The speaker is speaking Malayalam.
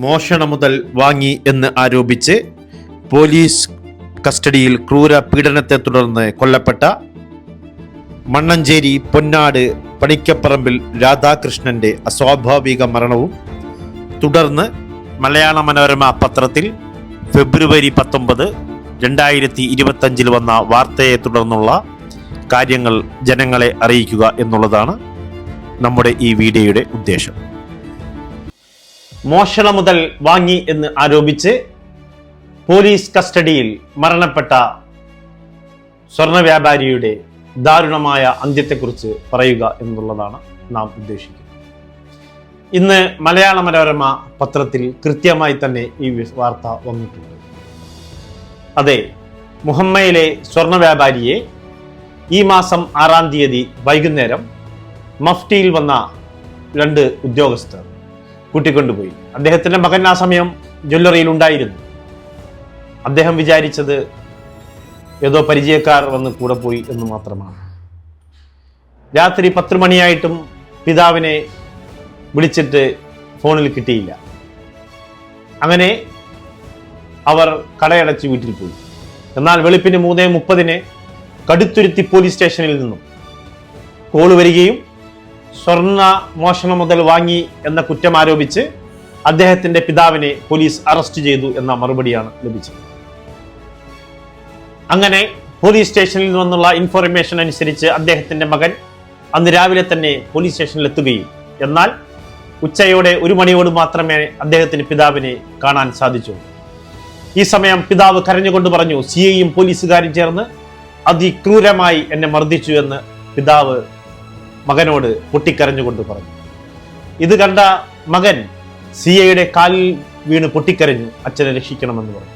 മോഷണ മുതൽ വാങ്ങി എന്ന് ആരോപിച്ച് പോലീസ് കസ്റ്റഡിയിൽ ക്രൂര പീഡനത്തെ തുടർന്ന് കൊല്ലപ്പെട്ട മണ്ണഞ്ചേരി പൊന്നാട് പണിക്കപ്പറമ്പിൽ രാധാകൃഷ്ണന്റെ അസ്വാഭാവിക മരണവും തുടർന്ന് മലയാള മനോരമ പത്രത്തിൽ ഫെബ്രുവരി 19, 2025 വന്ന വാർത്തയെ തുടർന്നുള്ള കാര്യങ്ങൾ ജനങ്ങളെ അറിയിക്കുക എന്നുള്ളതാണ് നമ്മുടെ ഈ വീഡിയോയുടെ ഉദ്ദേശം. മോഷണ മുതൽ വാങ്ങി എന്ന് ആരോപിച്ച് പോലീസ് കസ്റ്റഡിയിൽ മരണപ്പെട്ട സ്വർണ്ണ വ്യാപാരിയുടെ ദാരുണമായ അന്ത്യത്തെക്കുറിച്ച് പറയുക എന്നുള്ളതാണ് നാം ഉദ്ദേശിക്കുന്നത്. ഇന്ന് മലയാള മനോരമ പത്രത്തിൽ കൃത്യമായി തന്നെ ഈ വാർത്ത വന്നിട്ടുണ്ട്. അതെ, മുഹമ്മയിലെ സ്വർണ്ണ വ്യാപാരിയെ ഈ മാസം 6-ാം തീയതി വൈകുന്നേരം മഫ്റ്റിയിൽ വന്ന 2 ഉദ്യോഗസ്ഥർ കൂട്ടിക്കൊണ്ടുപോയി. അദ്ദേഹത്തിന്റെ മകൻ ആ സമയം ജ്വല്ലറിയിൽ ഉണ്ടായിരുന്നു. അദ്ദേഹം വിചാരിച്ചത് ഏതോ പരിചയക്കാർ വന്ന് കൂടെ പോയി എന്ന് മാത്രമാണ്. രാത്രി 10 മണിയായിട്ടും പിതാവിനെ വിളിച്ചിട്ട് ഫോണിൽ കിട്ടിയില്ല. അങ്ങനെ അവർ കടയടച്ച് വീട്ടിൽ പോയി. എന്നാൽ വെളുപ്പിന് 3:30 കടുത്തുരുത്തി പോലീസ് സ്റ്റേഷനിൽ നിന്നും കോള് വരികയും സ്വർണ്ണ മോഷണം മുതൽ വാങ്ങി എന്ന കുറ്റം ആരോപിച്ച് അദ്ദേഹത്തിന്റെ പിതാവിനെ പോലീസ് അറസ്റ്റ് ചെയ്തു എന്ന മറുപടിയാണ് ലഭിച്ചത്. അങ്ങനെ പോലീസ് സ്റ്റേഷനിൽ നിന്നുള്ള ഇൻഫർമേഷൻ അനുസരിച്ച് അദ്ദേഹത്തിന്റെ മകൻ അന്ന് രാവിലെ തന്നെ പോലീസ് സ്റ്റേഷനിൽ എത്തുകയും എന്നാൽ ഉച്ചയോടെ 1 മണിയോട് മാത്രമേ അദ്ദേഹത്തിന് പിതാവിനെ കാണാൻ സാധിച്ചു. ഈ സമയം പിതാവ് കരഞ്ഞുകൊണ്ട് പറഞ്ഞു, സിഐയും പോലീസുകാരും ചേർന്ന് അതിക്രൂരമായി എന്നെ മർദ്ദിച്ചു എന്ന് പിതാവ് മകനോട് പൊട്ടിക്കരഞ്ഞുകൊണ്ട് പറഞ്ഞു. ഇത് കണ്ട മകൻ സിഐയുടെ കാലിൽ വീണ് പൊട്ടിക്കരഞ്ഞു, അച്ഛനെ രക്ഷിക്കണമെന്ന് പറഞ്ഞു.